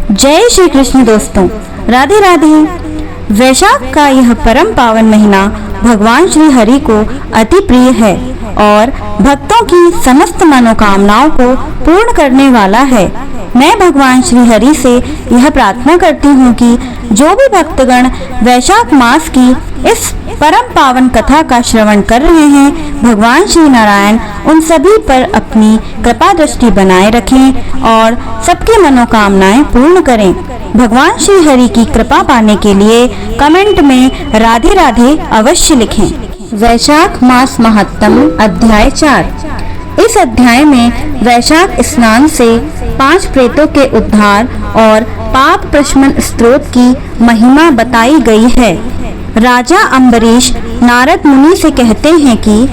जय श्री कृष्ण दोस्तों, राधे राधे। वैशाख का यह परम पावन महीना भगवान श्री हरि को अति प्रिय है और भक्तों की समस्त मनोकामनाओं को पूर्ण करने वाला है। मैं भगवान श्री हरि से यह प्रार्थना करती हूँ कि जो भी भक्तगण वैशाख मास की इस परम पावन कथा का श्रवण कर रहे हैं, भगवान श्री नारायण उन सभी पर अपनी कृपा दृष्टि बनाए रखें और सबकी मनोकामनाएं पूर्ण करें। भगवान श्री हरि की कृपा पाने के लिए कमेंट में राधे राधे अवश्य लिखें। वैशाख मास महात्म्य अध्याय 4। इस अध्याय में वैशाख स्नान से 5 प्रेतों के उद्धार और पाप प्रशमन स्तोत्र की महिमा बताई गई है। राजा अम्बरीश नारद मुनि से कहते हैं कि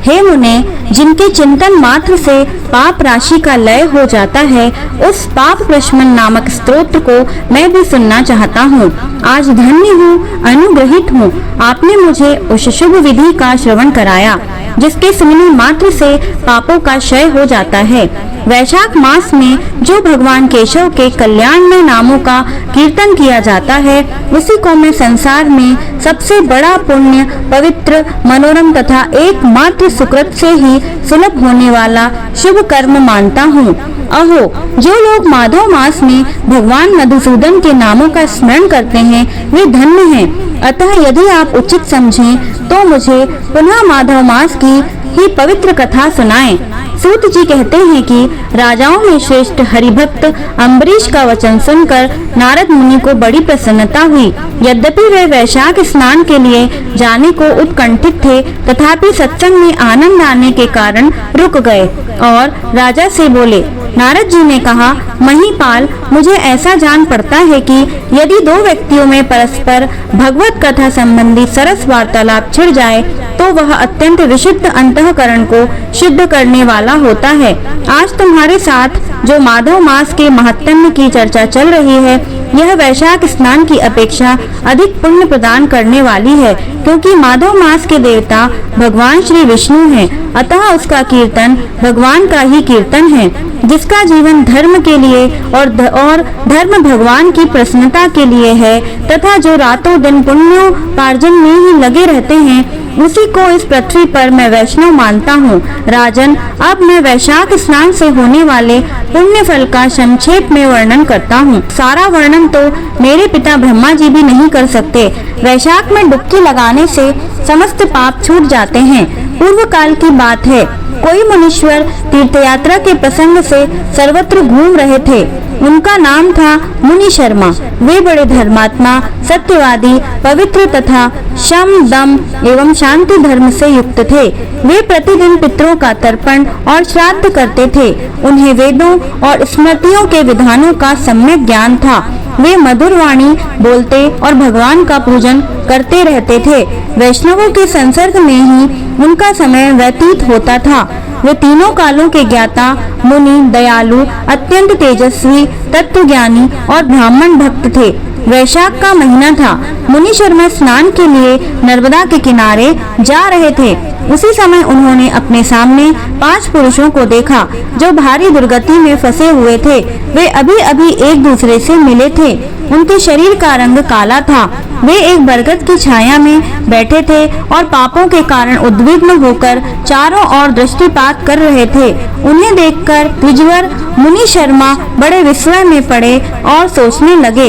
हे मुने, जिनके चिंतन मात्र से पाप राशि का लय हो जाता है, उस पाप प्रशमन नामक स्तोत्र को मैं भी सुनना चाहता हूँ। आज धन्य हूँ, अनुग्रहित हूँ। आपने मुझे उस शुभ विधि का श्रवण कराया जिसके सुनने मात्र से पापों का क्षय हो जाता है। वैशाख मास में जो भगवान केशव के कल्याणमय नामों का कीर्तन किया जाता है, उसी को मैं संसार में सबसे बड़ा पुण्य, पवित्र, मनोरम तथा एकमात्र सुकृत से ही सुलभ होने वाला शुभ कर्म मानता हूँ। अहो, जो लोग माधव मास में भगवान मधुसूदन के नामों का स्मरण करते हैं, वे धन्य हैं। अतः यदि आप उचित समझें तो मुझे पुनः माधव मास की ही पवित्र कथा सुनाएं। सूत जी कहते हैं कि राजाओं में श्रेष्ठ हरिभक्त अम्बरीश का वचन सुनकर नारद मुनि को बड़ी प्रसन्नता हुई। यद्यपि वे वैशाख स्नान के लिए जाने को उत्कंठित थे, तथापि सत्संग में आनंद आने के कारण रुक गए और राजा से बोले। नारद जी ने कहा, महीपाल, मुझे ऐसा जान पड़ता है कि यदि 2 व्यक्तियों में परस्पर भगवत कथा संबंधी सरस वार्तालाप छिड़ जाए तो वह अत्यंत विशुद्ध अंतःकरण को शुद्ध करने वाला होता है। आज तुम्हारे साथ जो माधव मास के महात्म्य की चर्चा चल रही है, यह वैशाख स्नान की अपेक्षा अधिक पुण्य प्रदान करने वाली है, क्योंकि माधव मास के देवता भगवान श्री विष्णु हैं। अतः उसका कीर्तन भगवान का ही कीर्तन है। जिसका जीवन धर्म के लिए और धर्म भगवान की प्रसन्नता के लिए है तथा जो रातों दिन पुण्योपार्जन में ही लगे रहते हैं, उसी को इस पृथ्वी पर मैं वैष्णव मानता हूँ। राजन, अब मैं वैशाख स्नान से होने वाले पुण्य फल का संक्षेप में वर्णन करता हूँ। सारा वर्णन तो मेरे पिता ब्रह्मा जी भी नहीं कर सकते। वैशाख में डुबकी लगाने से समस्त पाप छूट जाते हैं। पूर्व काल की बात है, कोई मुनीश्वर तीर्थयात्रा के प्रसंग से सर्वत्र घूम रहे थे। उनका नाम था मुनि शर्मा। वे बड़े धर्मात्मा, सत्यवादी, पवित्र तथा शम, दम एवं शांति धर्म से युक्त थे। वे प्रतिदिन पितरों का तर्पण और श्राद्ध करते थे। उन्हें वेदों और स्मृतियों के विधानों का सम्यक ज्ञान था। वे मधुर वाणी बोलते और भगवान का पूजन करते रहते थे। वैष्णवों के संसर्ग में ही उनका समय व्यतीत होता था। वे तीनों कालों के ज्ञाता, मुनि, दयालु, अत्यंत तेजस्वी, तत्वज्ञानी और ब्राह्मण भक्त थे। वैशाख का महीना था। मुनि शर्मा स्नान के लिए नर्मदा के किनारे जा रहे थे। उसी समय उन्होंने अपने सामने 5 पुरुषों को देखा जो भारी दुर्गति में फंसे हुए थे। वे अभी अभी एक दूसरे से मिले थे। उनके शरीर का रंग काला था। वे एक बरगद की छाया में बैठे थे और पापों के कारण उद्विग्न होकर चारों ओर दृष्टिपात कर रहे थे। उन्हें देखकर द्विजवर मुनि शर्मा बड़े विस्मय में पड़े और सोचने लगे,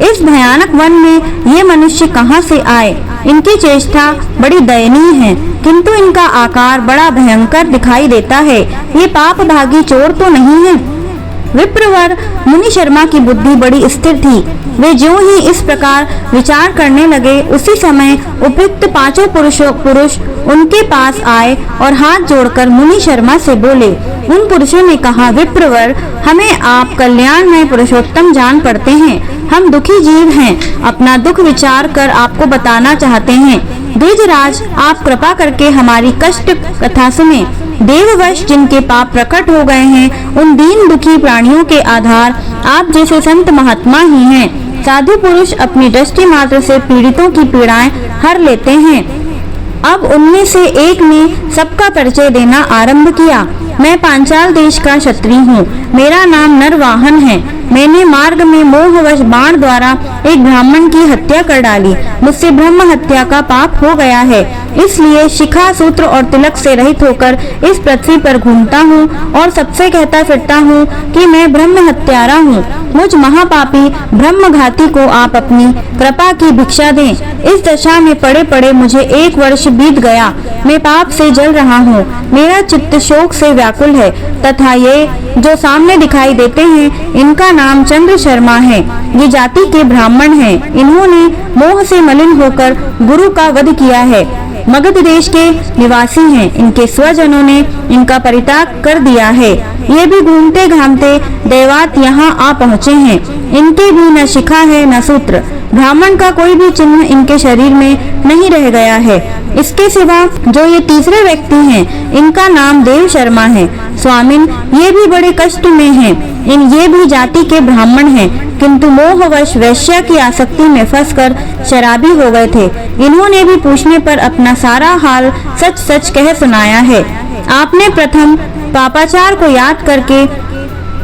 इस भयानक वन में ये मनुष्य कहाँ से आए? इनकी चेष्टा बड़ी दयनीय है, किंतु इनका आकार बड़ा भयंकर दिखाई देता है। ये पाप भागी चोर तो नहीं है? विप्रवर मुनि शर्मा की बुद्धि बड़ी स्थिर थी। वे ज्यों ही इस प्रकार विचार करने लगे, उसी समय उपयुक्त 5 पुरुष उनके पास आए और हाथ जोड़कर मुनि शर्मा से बोले। उन पुरुषों ने कहा, विप्रवर, हमें आप कल्याणमय पुरुषोत्तम जान पड़ते हैं। हम दुखी जीव हैं। अपना दुख विचार कर आपको बताना चाहते हैं। द्विजराज, आप कृपा करके हमारी कष्ट कथा सुने। देववश जिनके पाप प्रकट हो गए हैं, उन दीन दुखी प्राणियों के आधार आप जैसे संत महात्मा ही हैं। साधु पुरुष अपनी दृष्टि मात्र से पीड़ितों की पीड़ाएं हर लेते हैं। अब उनमें से एक ने सबका परिचय देना आरंभ किया। मैं पांचाल देश का क्षत्रिय हूँ। मेरा नाम नरवाहन है। मैंने मार्ग में मोहवश बाण द्वारा एक ब्राह्मण की हत्या कर डाली। मुझसे ब्रह्म हत्या का पाप हो गया है, इसलिए शिखा, सूत्र और तिलक से रहित होकर इस पृथ्वी पर घूमता हूँ और सबसे कहता फिरता हूँ कि मैं ब्रह्म हत्यारा हूँ। मुझ महापापी ब्रह्मघाती को आप अपनी कृपा की भिक्षा दें। इस दशा में पड़े पड़े मुझे 1 वर्ष बीत गया। मैं पाप से जल रहा हूँ, मेरा चित्त शोक से व्याकुल है तथा ये जो सामने दिखाई देते हैं इनका नाम चंद्र शर्मा है। ये जाति के ब्राह्मण हैं। इन्होंने मोह से मलिन होकर गुरु का वध किया है। मगध देश के निवासी हैं। इनके स्वजनों ने इनका परित्याग कर दिया है। ये भी घूमते घामते देवात यहाँ आ पहुँचे हैं। इनके भी न शिखा है न सूत्र। ब्राह्मण का कोई भी चिन्ह इनके शरीर में नहीं रह गया है। इसके सिवा जो ये तीसरे व्यक्ति हैं, इनका नाम देव शर्मा है। स्वामिन, ये भी बड़े कष्ट में हैं। ये भी जाति के ब्राह्मण हैं, किंतु मोहवश वैश्या की आसक्ति में फंसकर शराबी हो गए थे। इन्होंने भी पूछने पर अपना सारा हाल सच सच कह सुनाया है। आपने प्रथम पापाचार को याद करके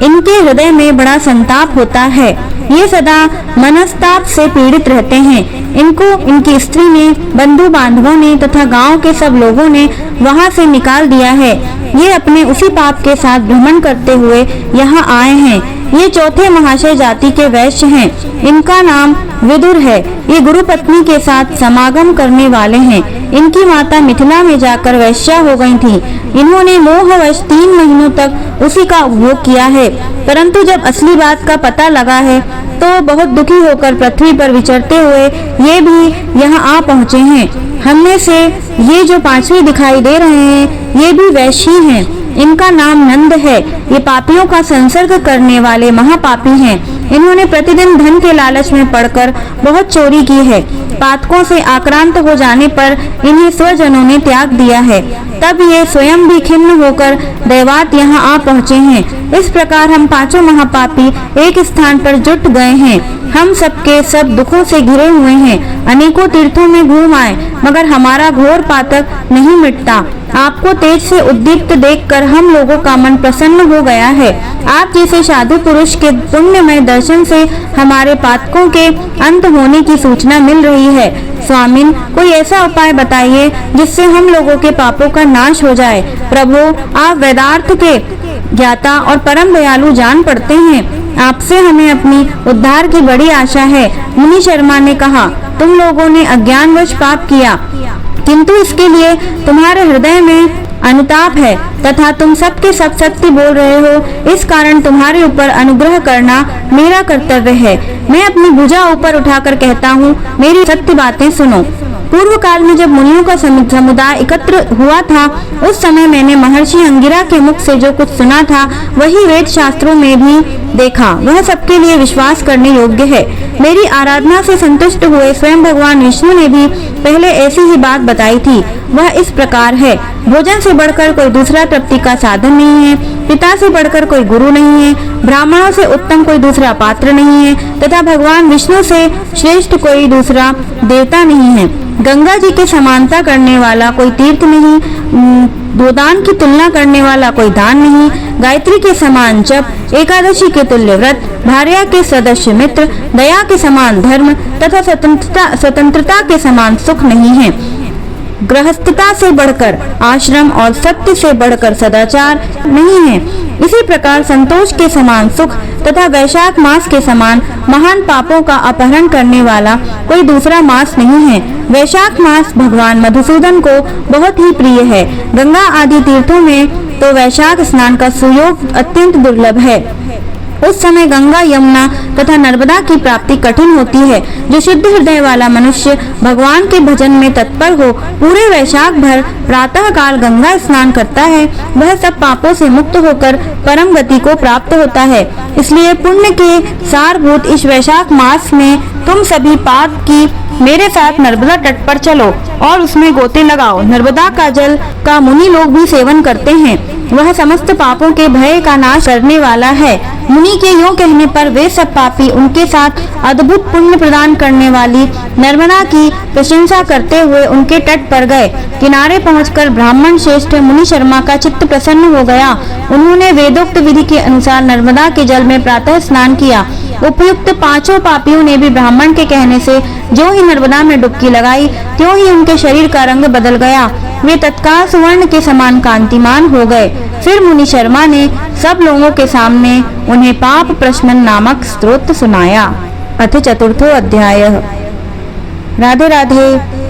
इनके हृदय में बड़ा संताप होता है। ये सदा मनस्ताप से पीड़ित रहते हैं। इनको इनकी स्त्री ने, बंधु बांधवों ने तथा गांव के सब लोगों ने वहां से निकाल दिया है। ये अपने उसी पाप के साथ भ्रमण करते हुए यहाँ आए हैं। ये चौथे महाशय जाति के वैश्य हैं। इनका नाम विदुर है। ये गुरु पत्नी के साथ समागम करने वाले हैं। इनकी माता मिथिला में जाकर वैश्या हो गई थी। इन्होंने मोहवश 3 महीनों तक उसी का उपभोग किया है, परंतु जब असली बात का पता लगा है तो बहुत दुखी होकर पृथ्वी पर विचरते हुए ये भी यहाँ आ पहुँचे हैं। हमने से ये जो 5वें दिखाई दे रहे हैं, ये भी वैश्य ही हैं। इनका नाम नंद है। ये पापियों का संसर्ग करने वाले महापापी हैं। इन्होंने प्रतिदिन धन के लालच में पड़कर बहुत चोरी की है। पातकों से आक्रांत हो जाने पर इन्हें स्वजनों ने त्याग दिया है। तब ये स्वयं भी खिन्न होकर देवात यहाँ आ पहुँचे हैं। इस प्रकार हम 5 महापापी एक स्थान पर जुट गए हैं। हम सबके सब दुखों से घिरे हुए हैं। अनेकों तीर्थों में घूम आए, मगर हमारा घोर पातक नहीं मिटता। आपको तेज से उद्दीप्त देखकर हम लोगों का मन प्रसन्न हो गया है। आप जैसे साधु पुरुष के पुण्यमय दर्शन से हमारे पातकों के अंत होने की सूचना मिल रही है। स्वामिन, कोई ऐसा उपाय बताइए जिससे हम लोगों के पापों का नाश हो जाए। प्रभु, आप वेदार्थ के ज्ञाता और परम दयालु जान पड़ते हैं। आपसे हमें अपनी उद्धार की बड़ी आशा है। मुनि शर्मा ने कहा, तुम लोगों ने अज्ञानवश पाप किया, किंतु इसके लिए तुम्हारे हृदय में अनुताप है तथा तुम सबके सब सत्य बोल रहे हो। इस कारण तुम्हारे ऊपर अनुग्रह करना मेरा कर्तव्य है। मैं अपनी भुजा ऊपर उठाकर कहता हूँ, मेरी सत्य बातें सुनो। पूर्व काल में जब मुनियों का समुदाय एकत्र हुआ था, उस समय मैंने महर्षि अंगिरा के मुख से जो कुछ सुना था वही वेद शास्त्रों में भी देखा। वह सबके लिए विश्वास करने योग्य है। मेरी आराधना से संतुष्ट हुए स्वयं भगवान विष्णु ने भी पहले ऐसी ही बात बताई थी। वह इस प्रकार है, भोजन से बढ़कर कोई दूसरा तृप्ति का साधन नहीं है, पिता से बढ़कर कोई गुरु नहीं है, ब्राह्मणों से उत्तम कोई दूसरा पात्र नहीं है तथा भगवान विष्णु से श्रेष्ठ कोई दूसरा देवता नहीं है। गंगा जी के समानता करने वाला कोई तीर्थ नहीं, गोदान की तुलना करने वाला कोई दान नहीं, गायत्री के समान जप, एकादशी के तुल्य व्रत, भार्या के सदस्य मित्र, दया के समान धर्म तथा स्वतंत्रता के समान सुख नहीं है। गृहस्थता से बढ़कर आश्रम और सत्य से बढ़कर सदाचार नहीं है। इसी प्रकार संतोष के समान सुख तथा वैशाख मास के समान महान पापों का अपहरण करने वाला कोई दूसरा मास नहीं है। वैशाख मास भगवान मधुसूदन को बहुत ही प्रिय है। गंगा आदि तीर्थों में तो वैशाख स्नान का सुयोग अत्यंत दुर्लभ है। उस समय गंगा, यमुना तथा नर्मदा की प्राप्ति कठिन होती है। जो शुद्ध हृदय वाला मनुष्य भगवान के भजन में तत्पर हो, पूरे वैशाख भर प्रातः काल गंगा स्नान करता है, वह सब पापों से मुक्त होकर परम गति को प्राप्त होता है। इसलिए पुण्य के सारभूत इस वैशाख मास में तुम सभी पाप की मेरे साथ नर्मदा तट पर चलो और उसमें गोते लगाओ। नर्मदा का जल का मुनि लोग भी सेवन करते हैं। वह समस्त पापों के भय का नाश करने वाला है। मुनि के यूं कहने पर वे सब पापी उनके साथ अद्भुत पुण्य प्रदान करने वाली नर्मदा की प्रशंसा करते हुए उनके तट पर गए। किनारे पहुंचकर ब्राह्मण श्रेष्ठ मुनि शर्मा का चित्त प्रसन्न हो गया। उन्होंने वेदोक्त विधि के अनुसार नर्मदा के जल में प्रातः स्नान किया। उपयुक्त पांचों पापियों ने भी ब्राह्मण के कहने से जो ही नर्मदा में डुबकी लगाई त्यों ही उनके शरीर का रंग बदल गया। वे तत्काल सुवर्ण के समान कांतिमान हो गए। फिर मुनि शर्मा ने सब लोगों के सामने उन्हें पाप प्रशमन नामक स्तोत्र सुनाया। अथ चतुर्थो अध्याय। राधे राधे।